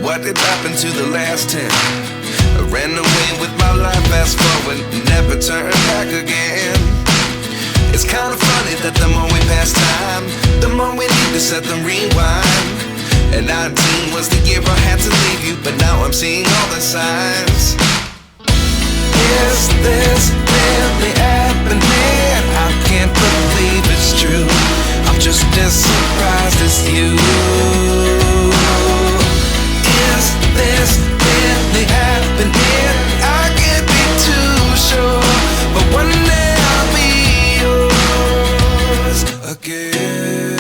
What did happen to the last 10? I ran away with my life, fast forward, never turn back again. It's kind of funny that the more we pass time, the more we need to set them rewind. And 19 was the year I had to leave you, but now I'm seeing all the signs. Is this really happening? I can't believe it's true. I'm just as surprised as you. Is this really happening? I can't be too sure, but one day I'll be yours again.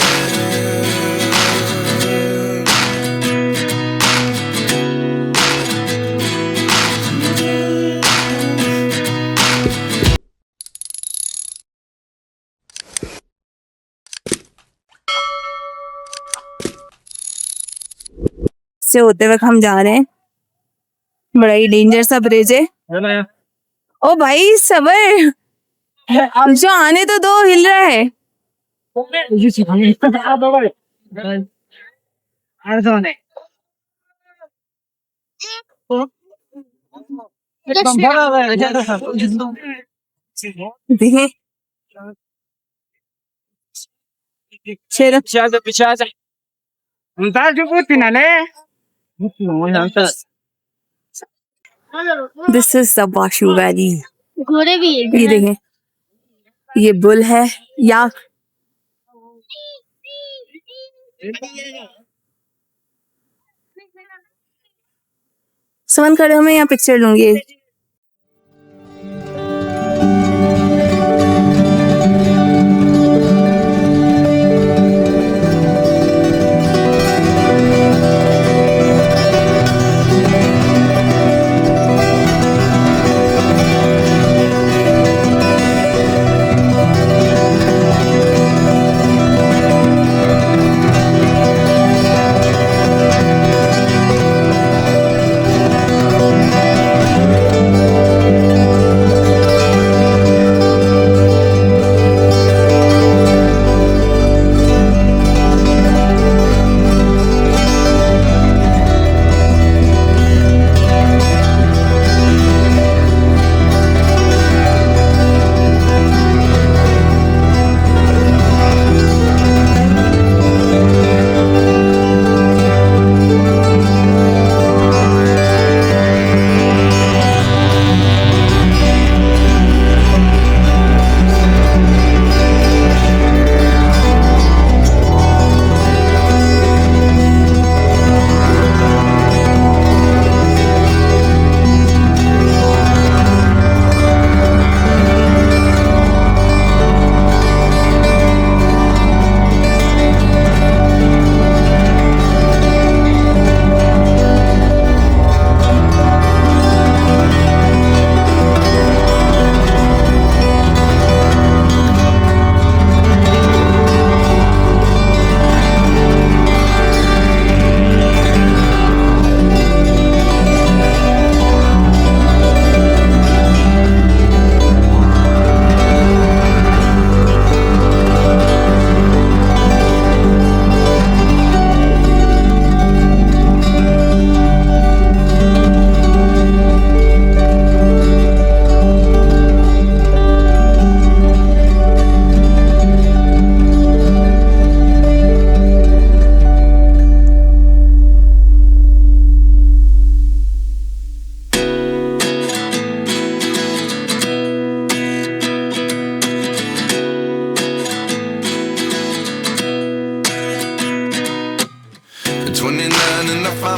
से होते वक्त हम जा रहे हैं, बड़ा ही danger सा bridge है। ओ भाई सबर, जो आने तो दो, हिल रहा है। देखें this is the Washu valley. घोड़े भी है। ये देखें, ये बुल है या समन खड़े हो, मैं यहाँ पिक्चर लूंगी।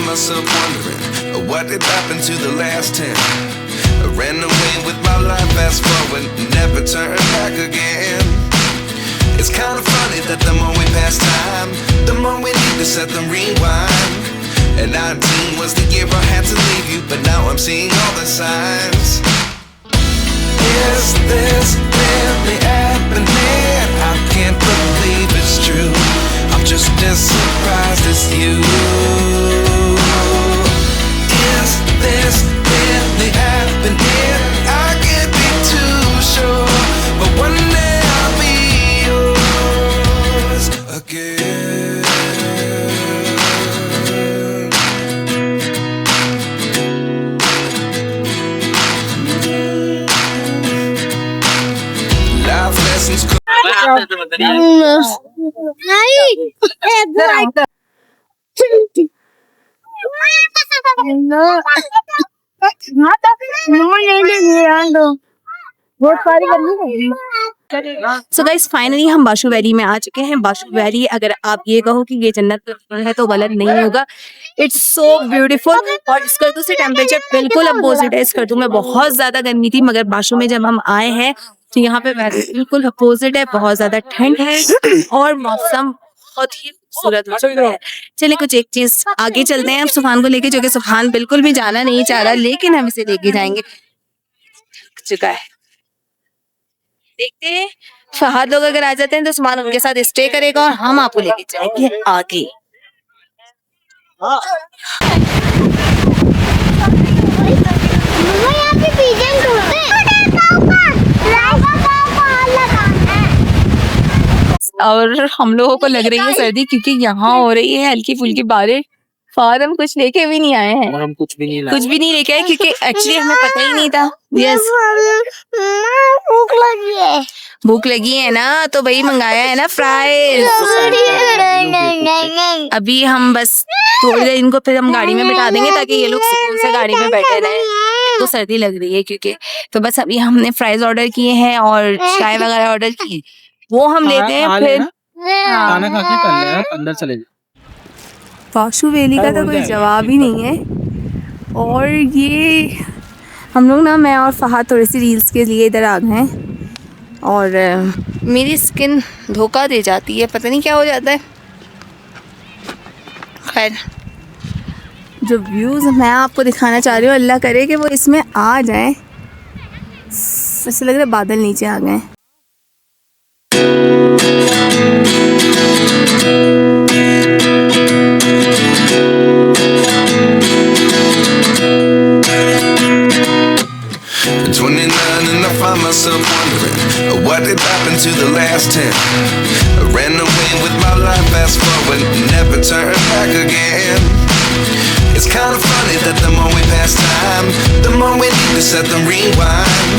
myself wondering what did happen to the last 10. I ran away with my life, fast forward, never turn back again. It's kind of funny that the more we pass time, the more we need to set them rewind. And 19 was the year I had to leave you, but now I'm seeing all the signs. Is this really happening? I can't believe it's true. I'm just as surprised as you. Is this really happening? I can't be too sure, but one day I'll be yours again. So guys finally हम बाशु valley में आ चुके हैं। बाशु valley, अगर आप ये कहो कि ये जन्नत है तो गलत नहीं होगा। It's so beautiful. और स्कर्दू से टेम्परेचर बिल्कुल अपोजिट है। स्कर्दू में बहुत ज्यादा गर्मी थी, मगर बाशु में जब हम आए हैं तो यहाँ पे बिल्कुल अपोजिट है। बहुत ज्यादा ठंड है और मौसम बहुत ही खूबसूरत हो चुका है। चलिए कुछ एक चीज आगे चलते हैं अब सुफान को लेके, जो कि सुफान बिल्कुल भी जाना नहीं चाह रहा, लेकिन हम इसे लेके जाएंगे। चुका है, देखते हैं। फहद लोग अगर आ जाते हैं तो सुफान उनके साथ स्टे करेगा और हम आपको लेके जाएंगे आगे। और हम लोगों को लग रही है सर्दी, क्योंकि यहाँ हो रही है हल्की फुल्की बारिश। फाद हम कुछ लेके भी नहीं आए हैं, हम कुछ भी नहीं लेके आए, क्योंकि एक्चुअली हमें पता ही नहीं था। यस, भूख लगी है ना, तो भाई मंगाया है ना फ्राइज। अभी हम बस थोड़ी देर इनको फिर हम गाड़ी में बिठा देंगे, ताकि ये लोग सुकून से गाड़ी में बैठे रहे। तो सर्दी लग रही है क्योंकि, तो बस अभी हमने फ्राइज ऑर्डर किए हैं और चाय वगैरह ऑर्डर की, वो हम लेते हैं। फिर खाना खा के कर ले, अंदर चले जाओ। बाशु वैली का तो कोई जवाब ही नहीं है। और ये हम लोग ना, मैं और फहद थोड़ी सी रील्स के लिए इधर आ गए हैं, और मेरी स्किन धोखा दे जाती है, पता नहीं क्या हो जाता है। खैर, जो व्यूज़ मैं आपको दिखाना चाह रही हूँ, अल्लाह करे कि वो इसमें आ जाए। ऐसे लग रहा है बादल नीचे आ गए। And I find myself wondering what did happen to the last 10. I ran away with my life, fast forward, never turn back again. It's kind of funny that the more we pass time, the more we need to set the rewind.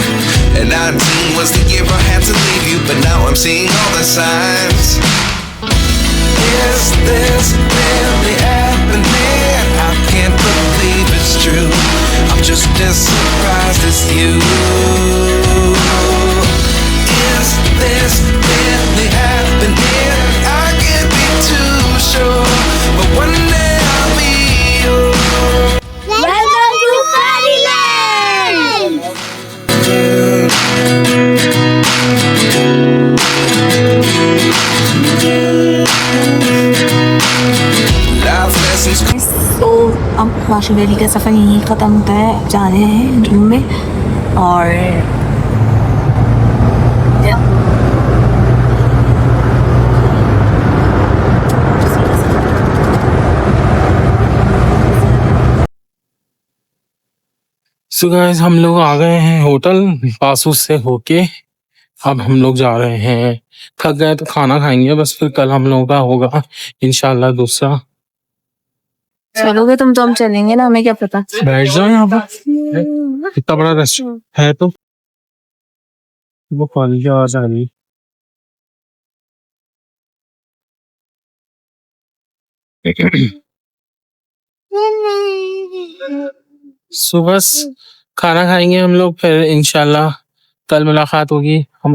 And 19 was the year I had to leave you, but now I'm seeing all the signs. Is this really happening? I can't believe it's true. I'm just as surprised as you. Is this really happening? I can't be too sure, but one day I'll be yours. Welcome to Fairyland! Life lessons. तो अब बाशु valley का सफ़र यहीं ख़त्म होता है। जा रहे हैं रूम में, और सो गाइस, हम लोग आ गए हैं होटल पासू से होके। अब हम लोग जा रहे हैं, थक गए तो खाना खाएंगे बस, फिर कल हम लोगों का होगा इंशाल्लाह दूसरा। चलोगे तुम तो हम चलेंगे ना, हमें क्या पता। बैठ जाओ यहाँ पर, इतना बड़ा रेस्टोरेंट है तो वो कॉलेज आवाज आ रही। सुबह खाना खाएंगे हम लोग, फिर इंशाल्लाह कल मुलाकात होगी। हम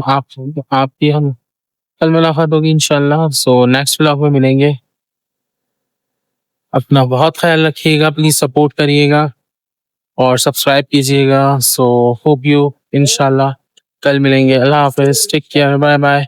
कल मुलाकात होगी इंशाल्लाह। सो नेक्स्ट व्लॉग में मिलेंगे। अपना बहुत ख्याल रखिएगा, प्लीज सपोर्ट करिएगा और सब्सक्राइब कीजिएगा। सो होप यू, इंशाल्लाह कल मिलेंगे। अल्लाह हाफिज, टेक केयर, बाय बाय।